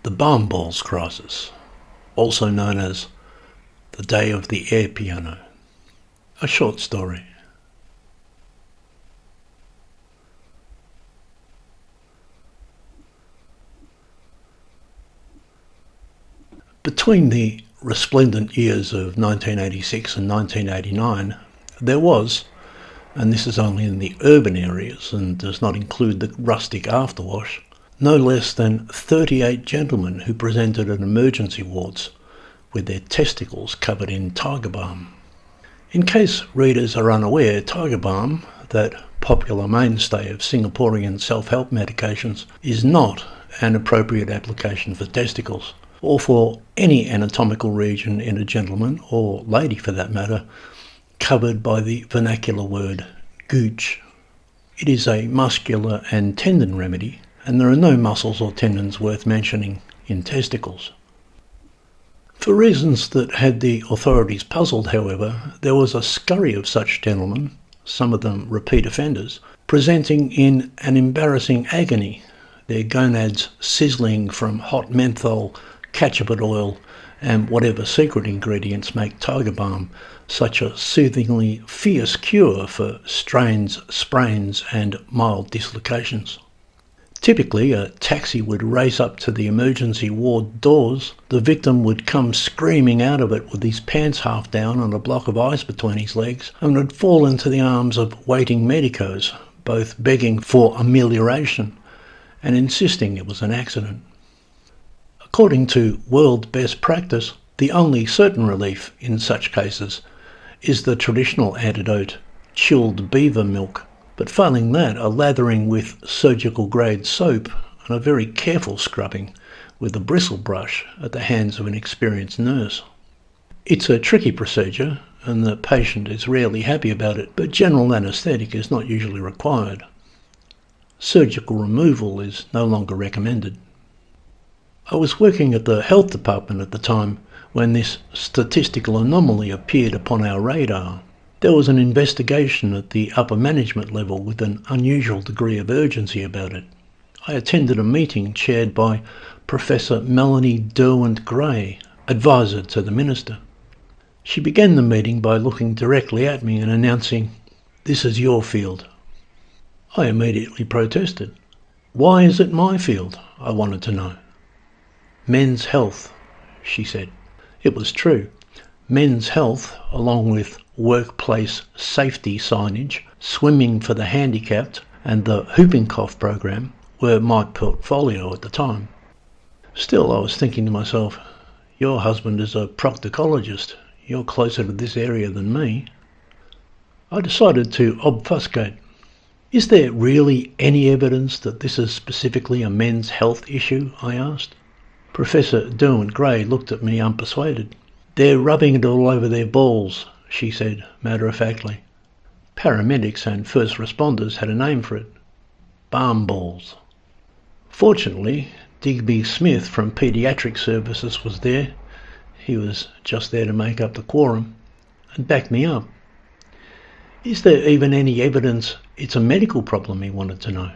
The Balm crisis, also known as the Day of the Air Piano. A short story. Between the resplendent years of 1986 and 1989, there was, and this is only in the urban areas and does not include the rustic afterwash, no less than 38 gentlemen who presented at emergency wards with their testicles covered in Tiger Balm. In case readers are unaware, Tiger Balm, that popular mainstay of Singaporean self-help medications, is not an appropriate application for testicles, or for any anatomical region in a gentleman, or lady for that matter, covered by the vernacular word gooch. It is a muscular and tendon remedy, and there are no muscles or tendons worth mentioning in testicles. For reasons that had the authorities puzzled, however, there was a scurry of such gentlemen, some of them repeat offenders, presenting in an embarrassing agony, their gonads sizzling from hot menthol, catchupet oil, and whatever secret ingredients make Tiger Balm such a soothingly fierce cure for strains, sprains, and mild dislocations. Typically, a taxi would race up to the emergency ward doors. The victim would come screaming out of it with his pants half down and a block of ice between his legs, and would fall into the arms of waiting medicos, both begging for amelioration and insisting it was an accident. According to world best practice, the only certain relief in such cases is the traditional antidote, chilled beaver milk. But failing that, a lathering with surgical-grade soap and a very careful scrubbing with a bristle brush at the hands of an experienced nurse. It's a tricky procedure, and the patient is rarely happy about it, but general anaesthetic is not usually required. Surgical removal is no longer recommended. I was working at the health department at the time when this statistical anomaly appeared upon our radar. There was an investigation at the upper management level with an unusual degree of urgency about it. I attended a meeting chaired by Professor Melanie Derwent-Gray, advisor to the Minister. She began the meeting by looking directly at me and announcing, "This is your field." I immediately protested. "Why is it my field?" I wanted to know. "Men's health," she said. It was true. Men's health, along with workplace safety signage, swimming for the handicapped, and the whooping cough program, were my portfolio at the time. Still, I was thinking to myself, your husband is a proctologist. You're closer to this area than me. I decided to obfuscate. "Is there really any evidence that this is specifically a men's health issue?" I asked. Professor Derwent-Gray looked at me unpersuaded. "They're rubbing it all over their balls," she said matter-of-factly. Paramedics and first responders had a name for it: Balm balls. Fortunately, Digby Smith from Paediatric Services was there. He was just there to make up the quorum and back me up. "Is there even any evidence it's a medical problem?" he wanted to know.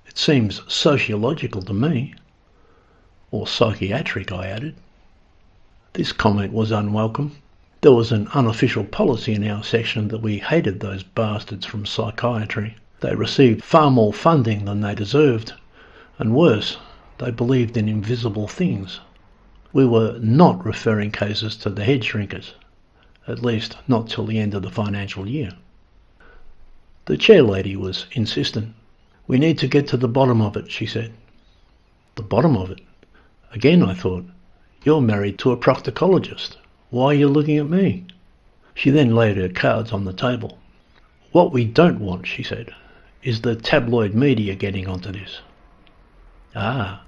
"It seems sociological to me." "Or psychiatric," I added. This comment was unwelcome. There was an unofficial policy in our section that we hated those bastards from psychiatry. They received far more funding than they deserved, and worse, they believed in invisible things. We were not referring cases to the head shrinkers, at least not till the end of the financial year. The chairlady was insistent. "We need to get to the bottom of it," she said. The bottom of it? Again, I thought, you're married to a proctologist. Why are you looking at me? She then laid her cards on the table. "What we don't want," she said, "is the tabloid media getting onto this." Ah,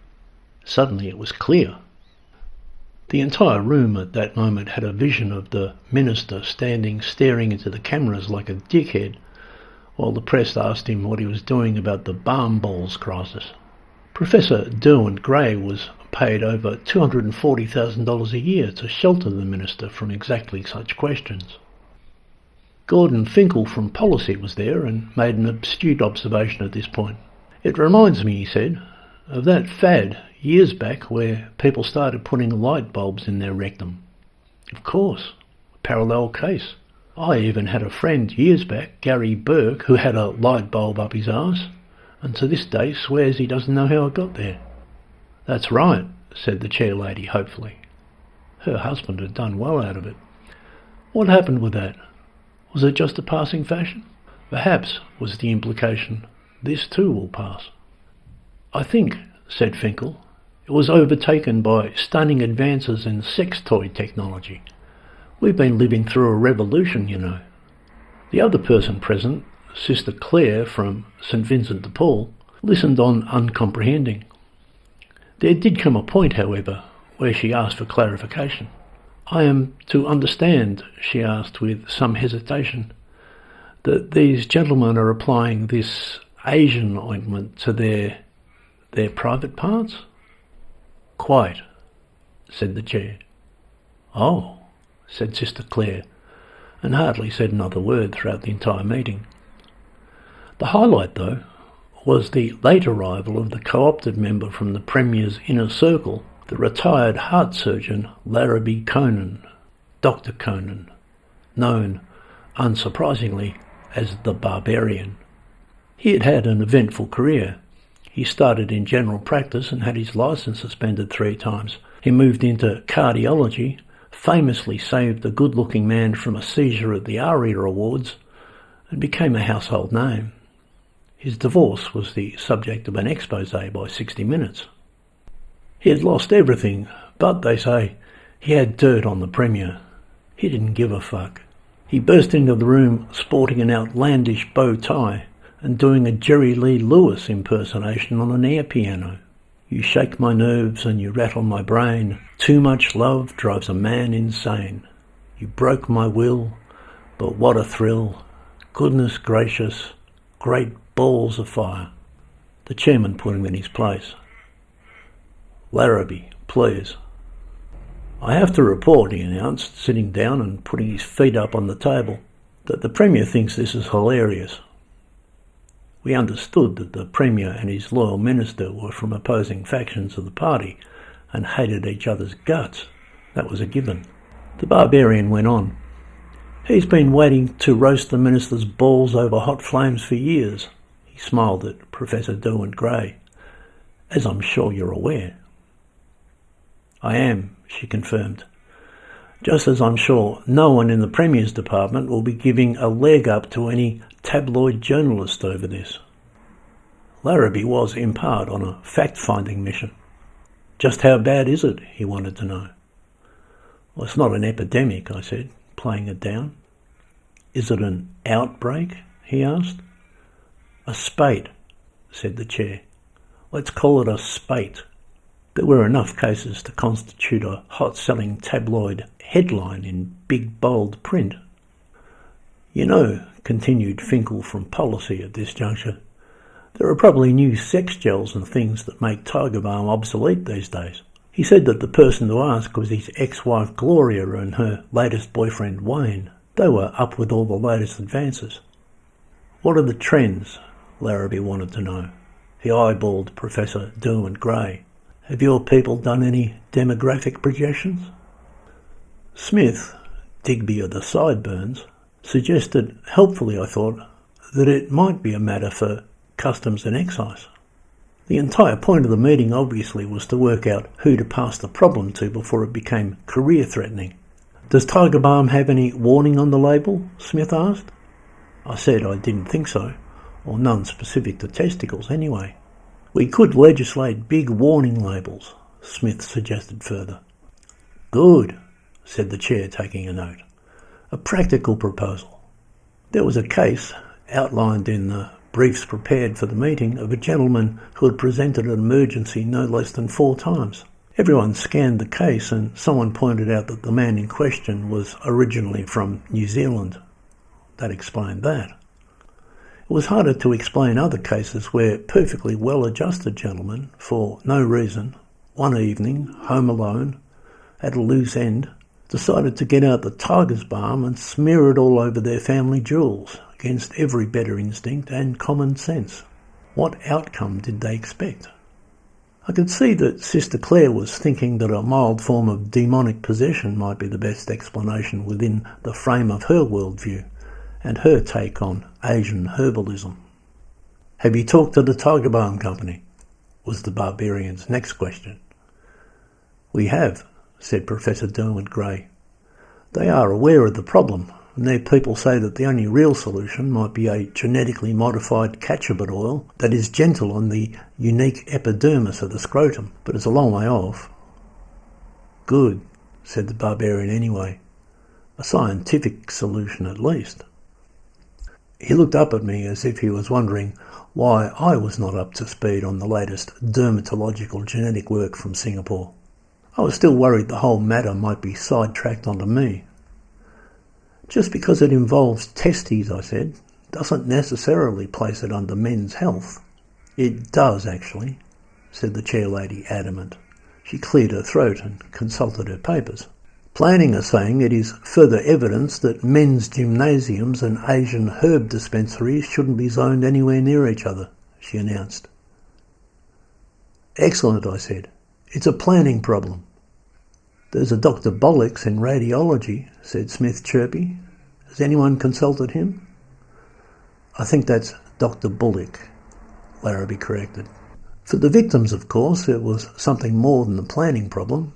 suddenly it was clear. The entire room at that moment had a vision of the Minister standing staring into the cameras like a dickhead while the press asked him what he was doing about the Balm crisis. Professor Derwent-Gray was paid over $240,000 a year to shelter the Minister from exactly such questions. Gordon Finkel from Policy was there and made an astute observation at this point. "It reminds me," he said, "of that fad years back where people started putting light bulbs in their rectum. Of course, parallel case. I even had a friend years back, Gary Burke, who had a light bulb up his arse, and to this day swears he doesn't know how it got there. That's right, said the chair lady hopefully. Her husband had done well out of it. What happened with that? Was it just a passing fashion? Perhaps, was the implication, this too will pass. I think, said Finkel, it was overtaken by stunning advances in sex toy technology. We've been living through a revolution, you know. The other person present, Sister Claire from St. Vincent de Paul, listened on uncomprehending. There did come a point, however, where she asked for clarification. I am to understand, she asked with some hesitation, that these gentlemen are applying this Asian ointment to their private parts? Quite, said the chair. Oh, said Sister Claire, and hardly said another word throughout the entire meeting. The highlight, though, was the late arrival of the co-opted member from the Premier's inner circle, the retired heart surgeon Larrabee Conan, Dr. Conan, known, unsurprisingly, as the Barbarian. He had had an eventful career. He started in general practice and had his licence suspended 3 times. He moved into cardiology, famously saved a good-looking man from a seizure at the ARIA Awards, and became a household name. His divorce was the subject of an expose by 60 Minutes. He had lost everything, but, they say, he had dirt on the Premier. He didn't give a fuck. He burst into the room sporting an outlandish bow tie and doing a Jerry Lee Lewis impersonation on an air piano. You shake my nerves and you rattle my brain. Too much love drives a man insane. You broke my will, but what a thrill. Goodness gracious, great balls of fire. The chairman put him in his place. Larrabee, please. I have to report, he announced, sitting down and putting his feet up on the table, that the Premier thinks this is hilarious. We understood that the Premier and his loyal minister were from opposing factions of the party and hated each other's guts. That was a given. The Barbarian went on. He's been waiting to roast the minister's balls over hot flames for years. He smiled at Professor Derwent-Gray. As I'm sure you're aware. I am, she confirmed. Just as I'm sure no one in the Premier's department will be giving a leg up to any tabloid journalist over this. Larrabee was, in part, on a fact-finding mission. Just how bad is it, he wanted to know. Well, it's not an epidemic, I said, playing it down. Is it an outbreak, he asked. A spate, said the chair. Let's call it a spate. There were enough cases to constitute a hot-selling tabloid headline in big, bold print. You know, continued Finkel from policy at this juncture, there are probably new sex gels and things that make Tiger Balm obsolete these days. He said that the person to ask was his ex-wife Gloria and her latest boyfriend Wayne. They were up with all the latest advances. What are the trends? Larrabee wanted to know. He eyeballed Professor Derwent-Gray. Have your people done any demographic projections? Smith, Digby of the Sideburns, suggested, helpfully I thought, that it might be a matter for customs and excise. The entire point of the meeting obviously was to work out who to pass the problem to before it became career-threatening. Does Tiger Balm have any warning on the label? Smith asked. I said I didn't think so, or none specific to testicles anyway. We could legislate big warning labels, Smith suggested further. Good, said the chair, taking a note. A practical proposal. There was a case, outlined in the briefs prepared for the meeting, of a gentleman who had presented an emergency no less than 4 times. Everyone scanned the case and someone pointed out that the man in question was originally from New Zealand. That explained that. It was harder to explain other cases where perfectly well-adjusted gentlemen, for no reason, one evening, home alone, at a loose end, decided to get out the Tiger's Balm and smear it all over their family jewels, against every better instinct and common sense. What outcome did they expect? I could see that Sister Claire was thinking that a mild form of demonic possession might be the best explanation within the frame of her worldview and her take on Asian herbalism. "Have you talked to the Tiger Balm Company?" was the barbarian's next question. "We have," said Professor Derwent Gray. "They are aware of the problem, and their people say that the only real solution might be a genetically modified catchable oil that is gentle on the unique epidermis of the scrotum, but it's a long way off." "Good," said the barbarian anyway. "A scientific solution at least." He looked up at me as if he was wondering why I was not up to speed on the latest dermatological genetic work from Singapore. I was still worried the whole matter might be sidetracked onto me. "Just because it involves testes," I said, "doesn't necessarily place it under men's health." "It does, actually," said the chair lady, adamant. She cleared her throat and consulted her papers. "Planning are saying it is further evidence that men's gymnasiums and Asian herb dispensaries shouldn't be zoned anywhere near each other," she announced. "Excellent," I said. "It's a planning problem." "There's a Dr. Bollocks in radiology," said Smith chirpy. "Has anyone consulted him?" "I think that's Dr. Bullock," Larrabee corrected. For the victims, of course, it was something more than a planning problem.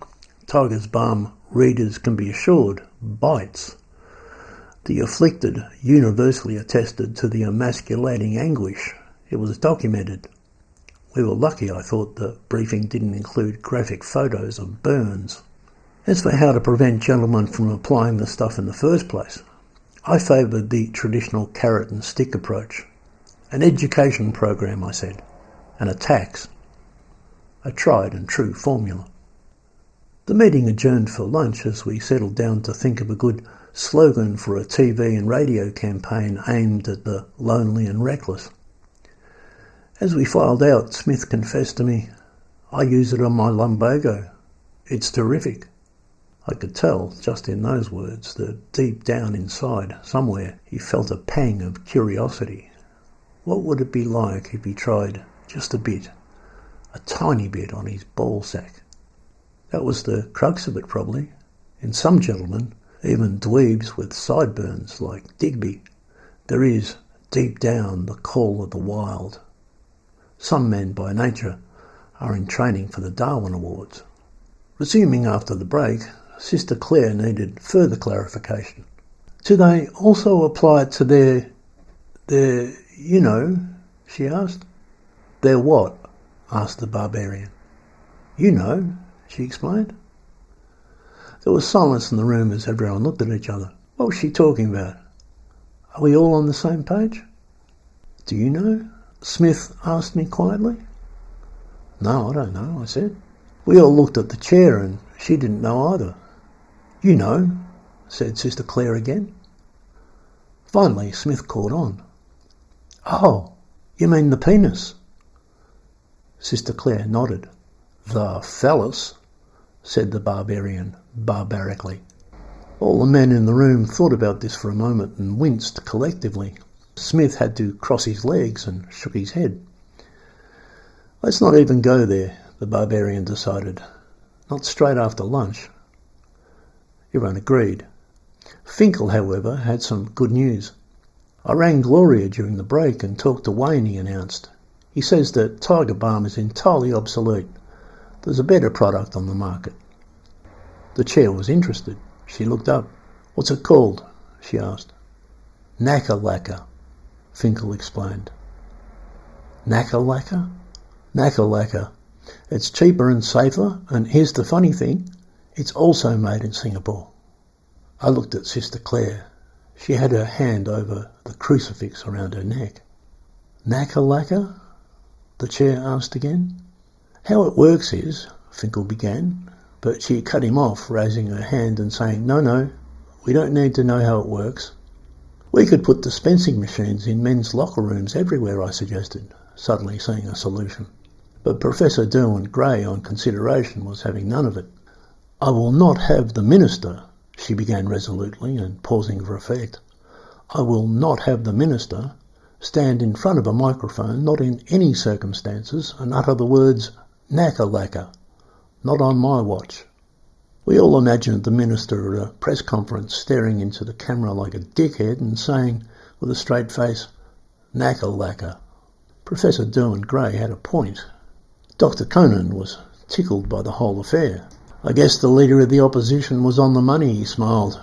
Tiger's Balm, readers can be assured, bites. The afflicted universally attested to the emasculating anguish. It was documented. We were lucky, I thought, the briefing didn't include graphic photos of burns. As for how to prevent gentlemen from applying the stuff in the first place, I favoured the traditional carrot and stick approach. An education program, I said, and a tax. A tried and true formula. The meeting adjourned for lunch as we settled down to think of a good slogan for a TV and radio campaign aimed at the lonely and reckless. As we filed out, Smith confessed to me, "I use it on my lumbago. It's terrific." I could tell, just in those words, that deep down inside, somewhere, he felt a pang of curiosity. What would it be like if he tried just a bit, a tiny bit, on his ball sack? That was the crux of it, probably. In some gentlemen, even dweebs with sideburns like Digby, there is, deep down, the call of the wild. Some men, by nature, are in training for the Darwin Awards. Resuming after the break, Sister Claire needed further clarification. "Do they also apply it to their, she asked. "Their what?" asked the barbarian. She explained. There was silence in the room as everyone looked at each other. What was she talking about? Are we all on the same page? "Do you know?" Smith asked me quietly. "No, I don't know," I said. We all looked at the chair and she didn't know either. "You know," said Sister Claire again. Finally, Smith caught on. "Oh, you mean the penis?" Sister Claire nodded. "The phallus," said the barbarian barbarically. All the men in the room thought about this for a moment and winced collectively. Smith had to cross his legs and shook his head. "Let's not even go there," the barbarian decided. "Not straight after lunch." Everyone agreed. Finkel, however, had some good news. "I rang Gloria during the break and talked to Wayne," he announced. "He says that Tiger Balm is entirely obsolete. There's a better product on the market." The chair was interested. She looked up. "What's it called?" she asked. "Naka Lacquer," Finkel explained. "Naka Lacquer?" "Naka Lacquer. It's cheaper and safer, and here's the funny thing, it's also made in Singapore." I looked at Sister Claire. She had her hand over the crucifix around her neck. "Naka Lacquer?" the chair asked again. "How it works is," Finkel began, but she cut him off, raising her hand and saying, No, we don't need to know how it works." "We could put dispensing machines in men's locker rooms everywhere," I suggested, suddenly seeing a solution. But Professor Derwent Gray, on consideration, was having none of it. "I will not have the minister," she began resolutely and pausing for effect. "I will not have the minister stand in front of a microphone, not in any circumstances, and utter the words Knacker lacquer. Not on my watch. We all imagined the minister at a press conference staring into the camera like a dickhead and saying with a straight face, "Knacker lacquer." Professor Derwent-Gray had a point. Dr. Conan was tickled by the whole affair. "I guess the leader of the opposition was on the money," he smiled,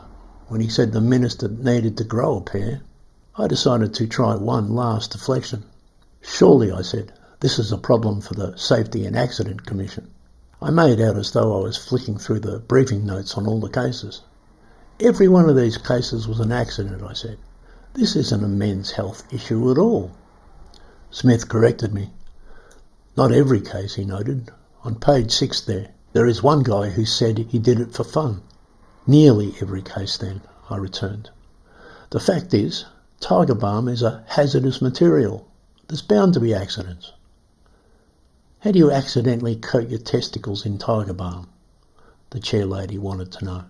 when he said the minister needed to grow a pair. I decided to try one last deflection. "Surely," I said, "this is a problem for the Safety and Accident Commission." I made out as though I was flicking through the briefing notes on all the cases. "Every one of these cases was an accident," I said. "This isn't a men's health issue at all." Smith corrected me. "Not every case," he noted. "On page 6 there is one guy who said he did it for fun." "Nearly every case then," I returned. "The fact is, Tiger Balm is a hazardous material. There's bound to be accidents." "How do you accidentally coat your testicles in Tiger Balm?" the chair lady wanted to know.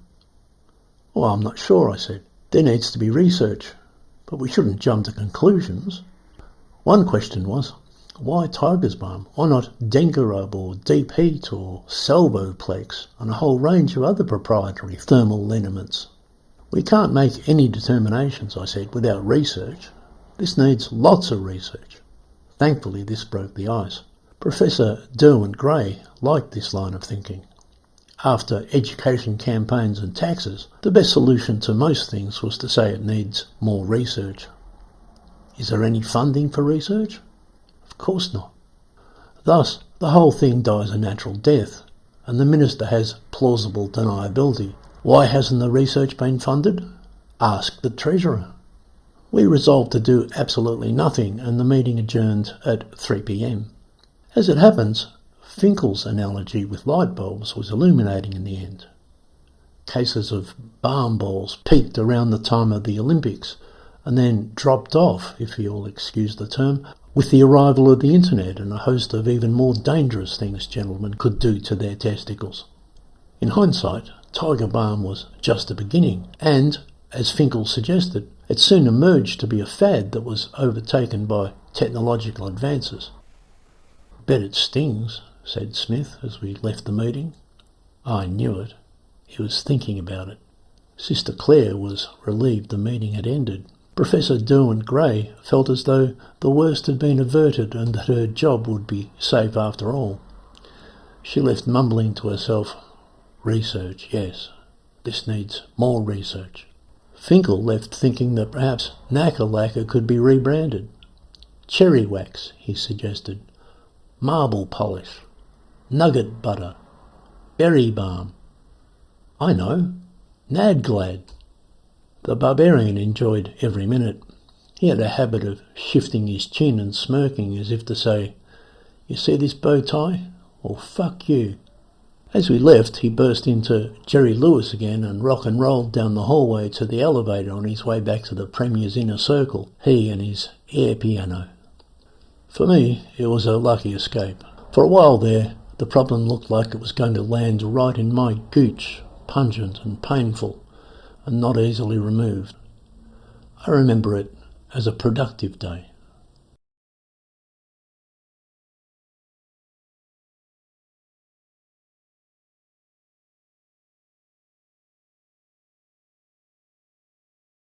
"Well, I'm not sure," I said. "There needs to be research, but we shouldn't jump to conclusions." One question was, why Tiger's Balm? Why not Dengarub or Deep Heat or Salvoplex and a whole range of other proprietary thermal liniments? "We can't make any determinations," I said, "without research. This needs lots of research." Thankfully, this broke the ice. Professor Derwent-Gray liked this line of thinking. After education campaigns and taxes, the best solution to most things was to say it needs more research. Is there any funding for research? Of course not. Thus, the whole thing dies a natural death, and the minister has plausible deniability. Why hasn't the research been funded? Ask the Treasurer. We resolved to do absolutely nothing, and the meeting adjourned at 3 p.m. As it happens, Finkel's analogy with light bulbs was illuminating in the end. Cases of Balm balls peaked around the time of the Olympics, and then dropped off, if you'll excuse the term, with the arrival of the internet and a host of even more dangerous things gentlemen could do to their testicles. In hindsight, Tiger Balm was just a beginning, and, as Finkel suggested, it soon emerged to be a fad that was overtaken by technological advances. "Bet it stings," said Smith as we left the meeting. I knew it. He was thinking about it. Sister Claire was relieved the meeting had ended. Professor Derwent-Gray felt as though the worst had been averted and that her job would be safe after all. She left mumbling to herself, "Research, yes. This needs more research." Finkel left thinking that perhaps Knacker lacquer could be rebranded. "Cherry wax," he suggested. "Marble polish. Nugget butter. Berry balm. I know. Nadglad." The barbarian enjoyed every minute. He had a habit of shifting his chin and smirking as if to say, "You see this bow tie? Well, fuck you." As we left, he burst into Jerry Lewis again and rock and rolled down the hallway to the elevator on his way back to the Premier's inner circle, he and his air piano. For me, it was a lucky escape. For a while there, the problem looked like it was going to land right in my gooch, pungent and painful, and not easily removed. I remember it as a productive day.